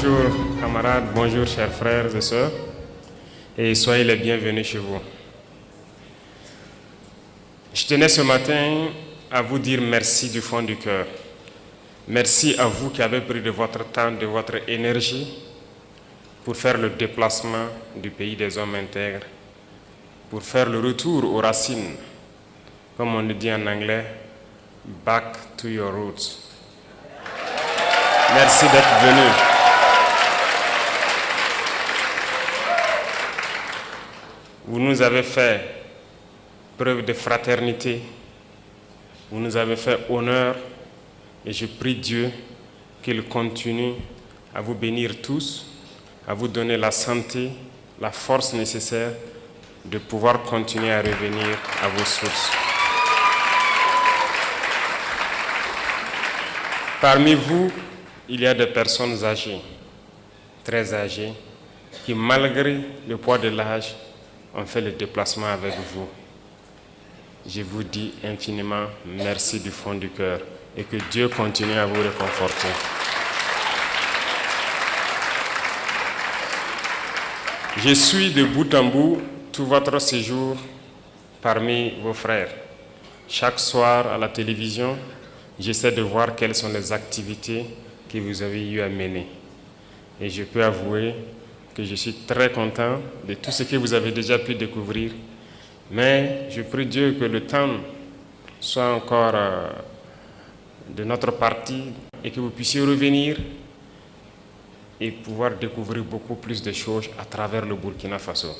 Bonjour camarades, bonjour chers frères et sœurs, et soyez les bienvenus chez vous. Je tenais ce matin à vous dire merci du fond du cœur. Merci à vous qui avez pris de votre temps, de votre énergie pour faire le déplacement du pays des hommes intègres, pour faire le retour aux racines, comme on le dit en anglais, back to your roots. Merci d'être venus. Vous nous avez fait preuve de fraternité, vous nous avez fait honneur, et je prie Dieu qu'il continue à vous bénir tous, à vous donner la santé, la force nécessaire de pouvoir continuer à revenir à vos sources. Parmi vous, il y a des personnes âgées, très âgées, qui malgré le poids de l'âge, ont fait le déplacement avec vous. Je vous dis infiniment merci du fond du cœur et que Dieu continue à vous réconforter. Je suis de bout en bout tout votre séjour parmi vos frères. Chaque soir à la télévision, j'essaie de voir quelles sont les activités que vous avez eu à mener. Et je peux avouer que je suis très content de tout ce que vous avez déjà pu découvrir. Mais je prie Dieu que le temps soit encore de notre partie et que vous puissiez revenir et pouvoir découvrir beaucoup plus de choses à travers le Burkina Faso.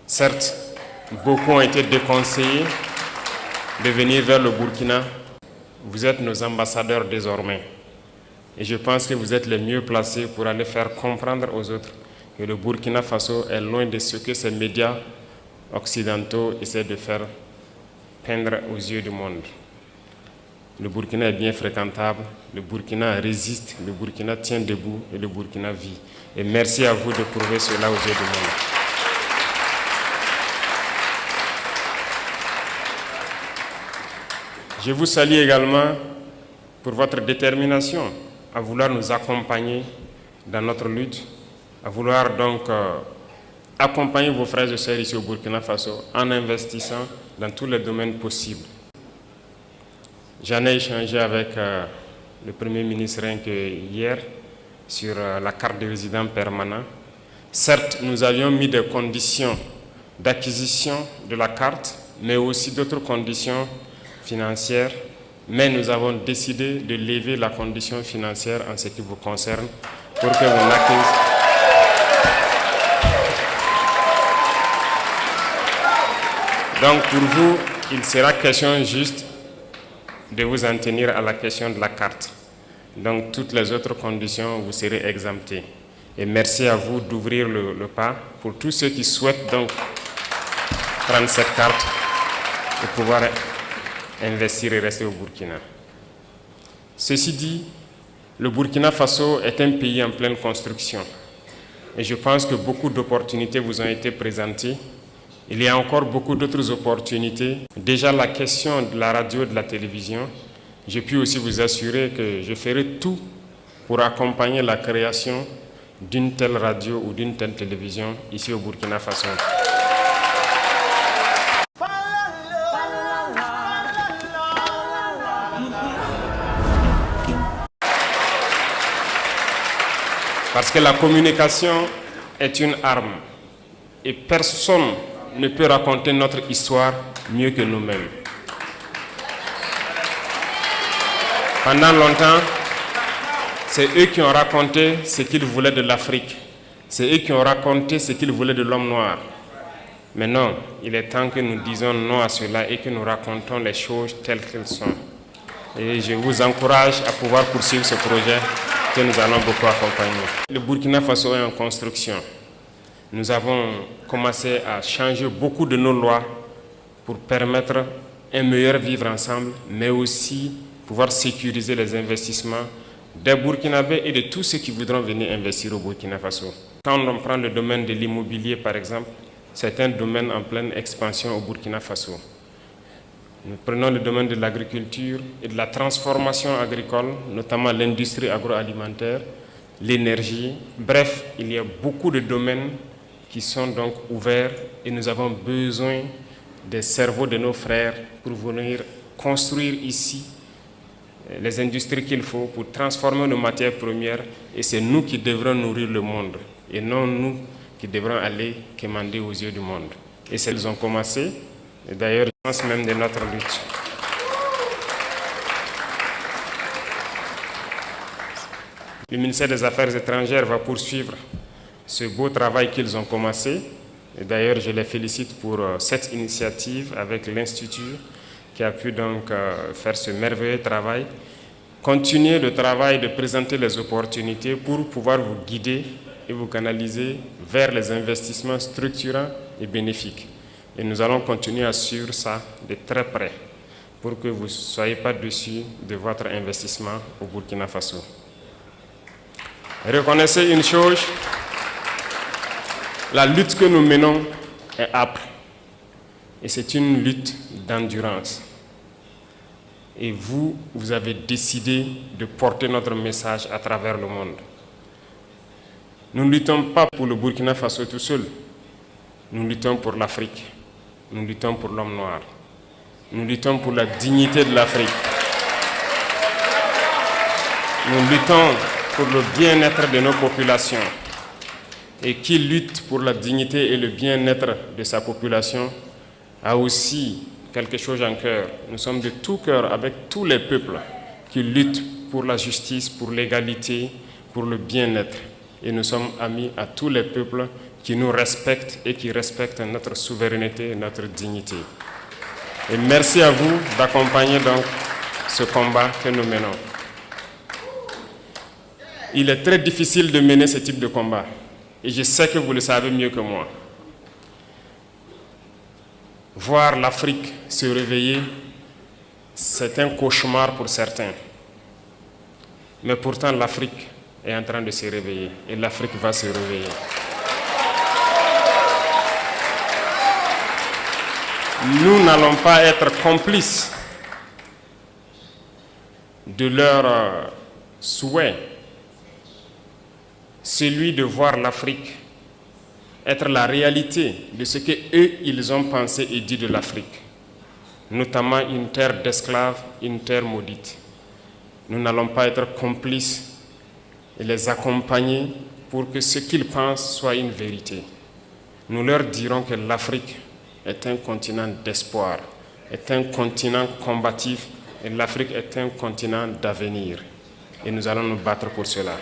Certes, beaucoup ont été déconseillés de venir vers le Burkina. Vous êtes nos ambassadeurs désormais. Et je pense que vous êtes les mieux placés pour aller faire comprendre aux autres que le Burkina Faso est loin de ce que ces médias occidentaux essaient de faire peindre aux yeux du monde. Le Burkina est bien fréquentable, le Burkina résiste, le Burkina tient debout et le Burkina vit. Et merci à vous de prouver cela aux yeux du monde. Je vous salue également pour votre détermination à vouloir nous accompagner dans notre lutte, à vouloir donc accompagner vos frères et sœurs ici au Burkina Faso en investissant dans tous les domaines possibles. J'en ai échangé avec le Premier ministre hier sur la carte de résident permanent. Certes, nous avions mis des conditions d'acquisition de la carte, mais aussi d'autres conditions financières, mais nous avons décidé de lever la condition financière en ce qui vous concerne pour que vous n'acquisiez. Donc pour vous, il sera question juste de vous en tenir à la question de la carte. Donc toutes les autres conditions, vous serez exemptés. Et merci à vous d'ouvrir le pas pour tous ceux qui souhaitent donc prendre cette carte et pouvoir investir et rester au Burkina. Ceci dit, le Burkina Faso est un pays en pleine construction. Et je pense que beaucoup d'opportunités vous ont été présentées. Il y a encore beaucoup d'autres opportunités. Déjà la question de la radio et de la télévision, je puis aussi vous assurer que je ferai tout pour accompagner la création d'une telle radio ou d'une telle télévision ici au Burkina Faso. Parce que la communication est une arme et personne ne peut raconter notre histoire mieux que nous-mêmes. Pendant longtemps, c'est eux qui ont raconté ce qu'ils voulaient de l'Afrique. C'est eux qui ont raconté ce qu'ils voulaient de l'homme noir. Mais non, il est temps que nous disions non à cela et que nous racontons les choses telles qu'elles sont. Et je vous encourage à pouvoir poursuivre ce projet que nous allons beaucoup accompagner. Le Burkina Faso est en construction. Nous avons commencé à changer beaucoup de nos lois pour permettre un meilleur vivre ensemble, mais aussi pouvoir sécuriser les investissements des Burkinabés et de tous ceux qui voudront venir investir au Burkina Faso. Quand on prend le domaine de l'immobilier, par exemple, c'est un domaine en pleine expansion au Burkina Faso. Nous prenons le domaine de l'agriculture et de la transformation agricole, notamment l'industrie agroalimentaire, l'énergie. Bref, il y a beaucoup de domaines qui sont donc ouverts et nous avons besoin des cerveaux de nos frères pour venir construire ici les industries qu'il faut pour transformer nos matières premières, et c'est nous qui devrons nourrir le monde et non nous qui devrons aller quémander aux yeux du monde. Et c'est qu'ils ont commencé, et d'ailleurs, je pense même de notre lutte. Le ministère des Affaires étrangères va poursuivre ce beau travail qu'ils ont commencé. Et d'ailleurs, je les félicite pour cette initiative avec l'Institut qui a pu donc faire ce merveilleux travail. Continuez le travail de présenter les opportunités pour pouvoir vous guider et vous canaliser vers les investissements structurants et bénéfiques. Et nous allons continuer à suivre ça de très près pour que vous ne soyez pas déçus de votre investissement au Burkina Faso. Reconnaissez une chose, la lutte que nous menons est âpre et c'est une lutte d'endurance. Et vous avez décidé de porter notre message à travers le monde. Nous ne luttons pas pour le Burkina Faso tout seul, nous luttons pour l'Afrique, nous luttons pour l'homme noir, nous luttons pour la dignité de l'Afrique, nous luttons pour le bien-être de nos populations. Et qui lutte pour la dignité et le bien-être de sa population a aussi quelque chose en cœur. Nous sommes de tout cœur avec tous les peuples qui luttent pour la justice, pour l'égalité, pour le bien-être. Et nous sommes amis à tous les peuples qui nous respectent et qui respectent notre souveraineté et notre dignité. Et merci à vous d'accompagner donc ce combat que nous menons. Il est très difficile de mener ce type de combat. Et je sais que vous le savez mieux que moi. Voir l'Afrique se réveiller, c'est un cauchemar pour certains. Mais pourtant, l'Afrique est en train de se réveiller et l'Afrique va se réveiller. Nous n'allons pas être complices de leurs souhaits. Celui de voir l'Afrique être la réalité de ce qu'eux, ils ont pensé et dit de l'Afrique, notamment une terre d'esclaves, une terre maudite. Nous n'allons pas être complices et les accompagner pour que ce qu'ils pensent soit une vérité. Nous leur dirons que l'Afrique est un continent d'espoir, est un continent combatif et l'Afrique est un continent d'avenir. Et nous allons nous battre pour cela.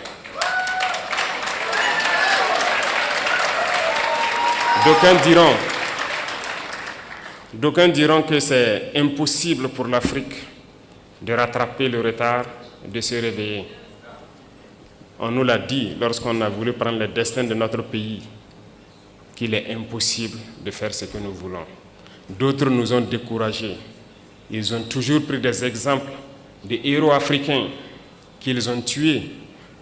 D'aucuns diront que c'est impossible pour l'Afrique de rattraper le retard, de se réveiller. On nous l'a dit lorsqu'on a voulu prendre le destin de notre pays, qu'il est impossible de faire ce que nous voulons. D'autres nous ont découragés. Ils ont toujours pris des exemples de héros africains qu'ils ont tués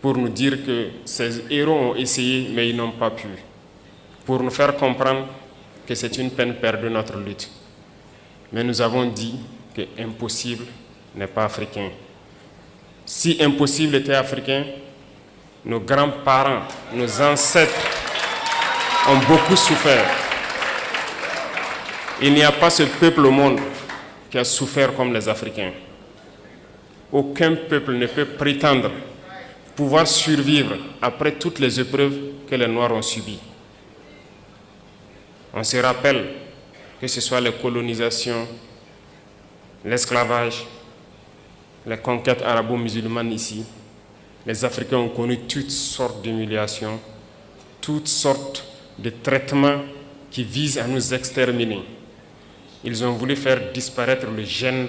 pour nous dire que ces héros ont essayé, mais ils n'ont pas pu. Pour nous faire comprendre que c'est une peine perdue notre lutte. Mais nous avons dit que impossible n'est pas africain. Si impossible était africain, nos grands-parents, nos ancêtres ont beaucoup souffert. Il n'y a pas ce peuple au monde qui a souffert comme les Africains. Aucun peuple ne peut prétendre pouvoir survivre après toutes les épreuves que les Noirs ont subies. On se rappelle que ce soit les colonisations, l'esclavage, les conquêtes arabo-musulmanes ici, les Africains ont connu toutes sortes d'humiliations, toutes sortes de traitements qui visent à nous exterminer. Ils ont voulu faire disparaître le gène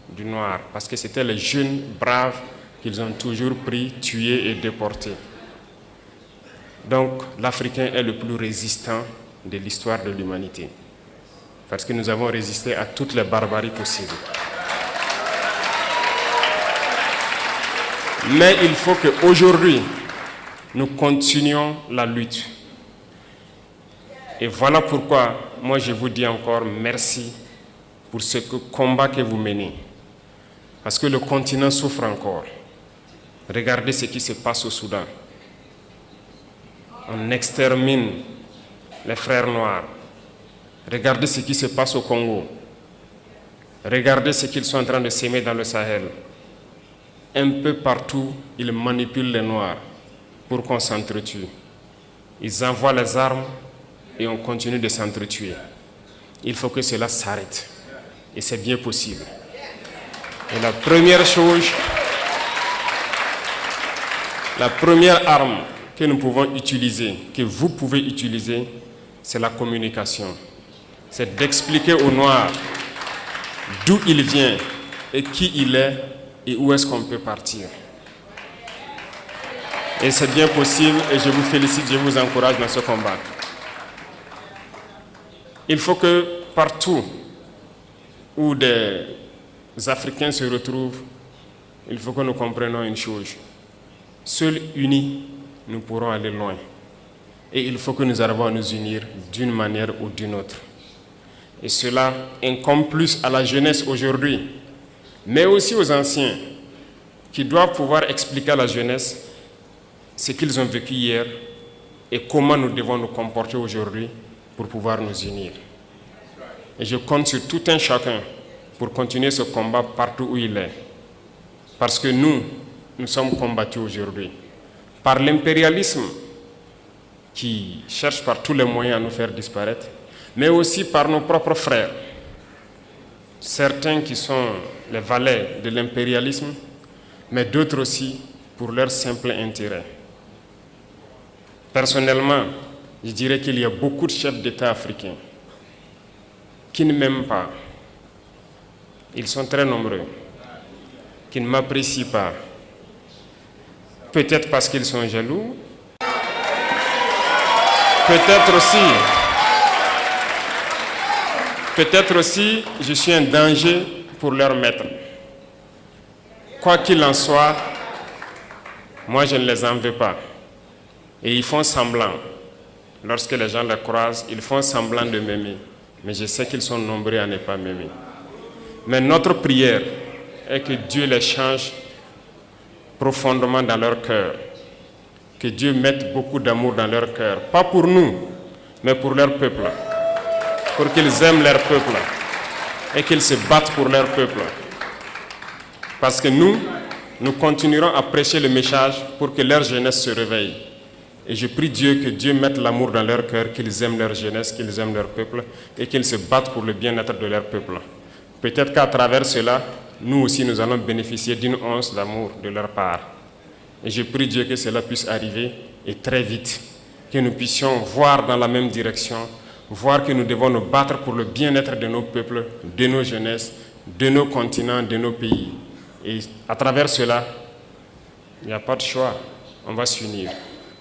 du noir parce que c'était les jeunes braves qu'ils ont toujours pris, tués et déportés. Donc l'Africain est le plus résistant de l'histoire de l'humanité parce que nous avons résisté à toutes les barbaries possibles. Mais il faut qu'aujourd'hui, nous continuions la lutte. Et voilà pourquoi, moi je vous dis encore merci pour ce combat que vous menez. Parce que le continent souffre encore. Regardez ce qui se passe au Soudan. On extermine les frères noirs. Regardez ce qui se passe au Congo. Regardez ce qu'ils sont en train de s'aimer dans le Sahel. Un peu partout, ils manipulent les noirs pour qu'on s'entretue. Ils envoient les armes et on continue de s'entretuer. Il faut que cela s'arrête. Et c'est bien possible. Et la première chose, la première arme que nous pouvons utiliser, que vous pouvez utiliser, c'est la communication. C'est d'expliquer aux Noirs d'où il vient et qui il est et où est-ce qu'on peut partir. Et c'est bien possible et je vous félicite, je vous encourage dans ce combat. Il faut que partout où des Africains se retrouvent, il faut que nous comprenions une chose. Seuls unis, nous pourrons aller loin. Et il faut que nous arrivions à nous unir d'une manière ou d'une autre. Et cela incombe plus à la jeunesse aujourd'hui, mais aussi aux anciens, qui doivent pouvoir expliquer à la jeunesse ce qu'ils ont vécu hier et comment nous devons nous comporter aujourd'hui pour pouvoir nous unir. Et je compte sur tout un chacun pour continuer ce combat partout où il est. Parce que nous sommes combattus aujourd'hui par l'impérialisme qui cherche par tous les moyens à nous faire disparaître, mais aussi par nos propres frères. Certains qui sont les valets de l'impérialisme, mais d'autres aussi pour leur simple intérêt. Personnellement, je dirais qu'il y a beaucoup de chefs d'État africains qui ne m'aiment pas. Ils sont très nombreux, qui ne m'apprécient pas. Peut-être parce qu'ils sont jaloux, peut-être aussi, je suis un danger pour leur maître. Quoi qu'il en soit, moi je ne les en veux pas. Et ils font semblant. Lorsque les gens les croisent, ils font semblant de m'aimer. Mais je sais qu'ils sont nombreux à ne pas m'aimer. Mais notre prière est que Dieu les change profondément dans leur cœur. Que Dieu mette beaucoup d'amour dans leur cœur. Pas pour nous, mais pour leur peuple. Pour qu'ils aiment leur peuple. Et qu'ils se battent pour leur peuple. Parce que nous continuerons à prêcher le message pour que leur jeunesse se réveille. Et je prie Dieu que Dieu mette l'amour dans leur cœur, qu'ils aiment leur jeunesse, qu'ils aiment leur peuple et qu'ils se battent pour le bien-être de leur peuple. Peut-être qu'à travers cela, nous aussi nous allons bénéficier d'une once d'amour de leur part. Et je prie Dieu que cela puisse arriver et très vite, que nous puissions voir dans la même direction, voir que nous devons nous battre pour le bien-être de nos peuples, de nos jeunesses, de nos continents, de nos pays. Et à travers cela, il n'y a pas de choix, on va s'unir.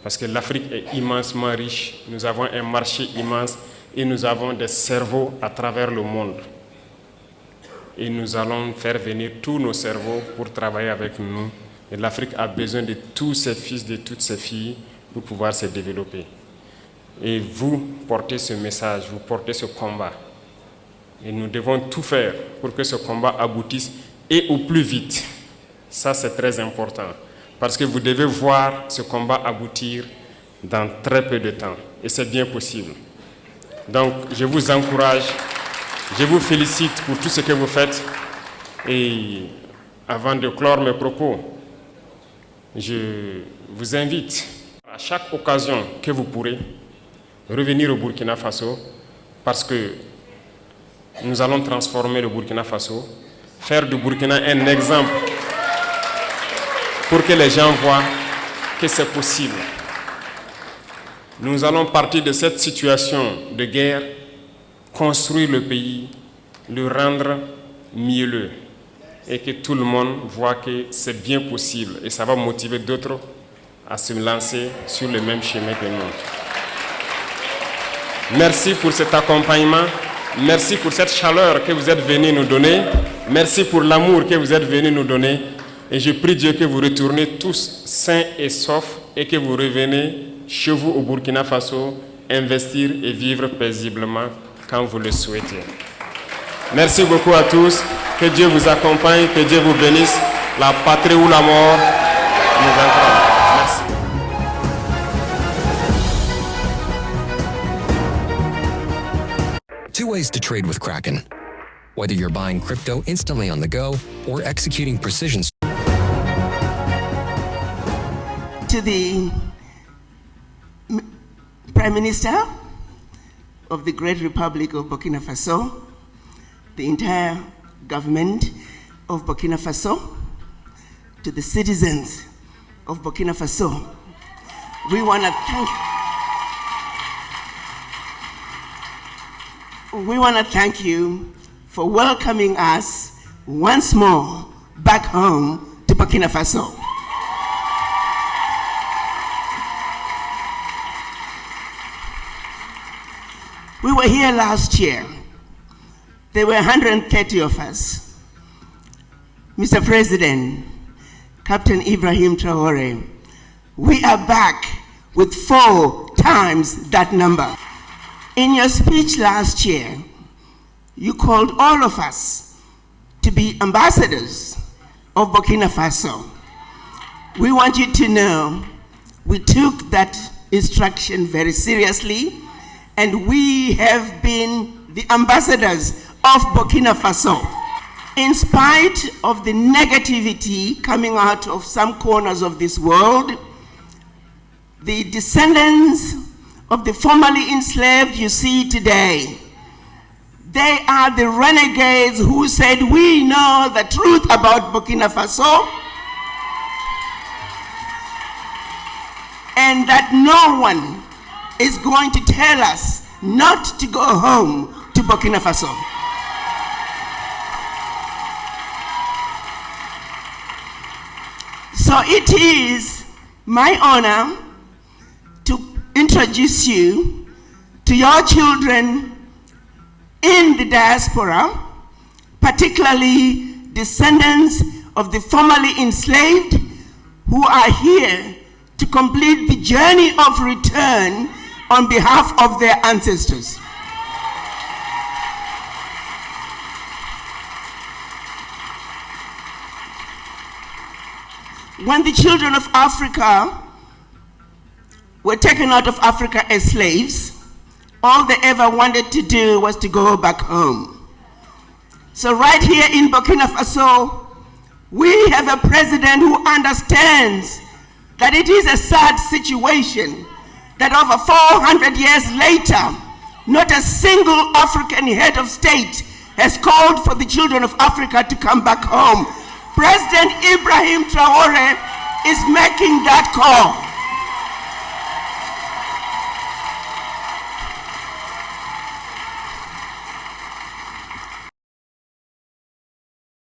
Parce que l'Afrique est immensement riche, nous avons un marché immense et nous avons des cerveaux à travers le monde. Et nous allons faire venir tous nos cerveaux pour travailler avec nous. Et l'Afrique a besoin de tous ses fils, de toutes ses filles pour pouvoir se développer. Et vous portez ce message, vous portez ce combat. Et nous devons tout faire pour que ce combat aboutisse et au plus vite. Ça, c'est très important. Parce que vous devez voir ce combat aboutir dans très peu de temps. Et c'est bien possible. Donc, je vous encourage, je vous félicite pour tout ce que vous faites. Et avant de clore mes propos, je vous invite à chaque occasion que vous pourrez revenir au Burkina Faso parce que nous allons transformer le Burkina Faso, faire du Burkina un exemple pour que les gens voient que c'est possible. Nous allons partir de cette situation de guerre, construire le pays, le rendre mielleux et que tout le monde voit que c'est bien possible et ça va motiver d'autres à se lancer sur le même chemin que nous. Merci pour cet accompagnement, merci pour cette chaleur que vous êtes venus nous donner, merci pour l'amour que vous êtes venus nous donner. Et je prie Dieu que vous retournez tous sains et saufs et que vous revenez chez vous au Burkina Faso, investir et vivre paisiblement quand vous le souhaitez. Merci beaucoup à tous. Que Dieu vous accompagne, que Dieu vous bénisse. La patrie ou la mort nous vaincra. Merci. Two ways to trade with Kraken. Whether you're buying crypto instantly on the go or executing precision. To the Prime Minister of the Great Republic of Burkina Faso, the entire government of Burkina Faso, to the citizens of Burkina Faso, we want to thank you for welcoming us once more back home to Burkina Faso. We were here last year. There were 130 of us. Mr. President, Captain Ibrahim Traore, we are back with 4 times that number. In your speech last year, you called all of us to be ambassadors of Burkina Faso. We want you to know we took that instruction very seriously, and we have been the ambassadors of Burkina Faso. In spite of the negativity coming out of some corners of this world, the descendants of the formerly enslaved you see today, they are the renegades who said, we know the truth about Burkina Faso, and that no one is going to tell us not to go home to Burkina Faso. So it is my honor to introduce you to your children in the diaspora, particularly descendants of the formerly enslaved who are here to complete the journey of return on behalf of their ancestors. When the children of Africa were taken out of Africa as slaves, all they ever wanted to do was to go back home. So right here in Burkina Faso, we have a president who understands that it is a sad situation that over 400 years later, not a single African head of state has called for the children of Africa to come back home. President Ibrahim Traore is making that call.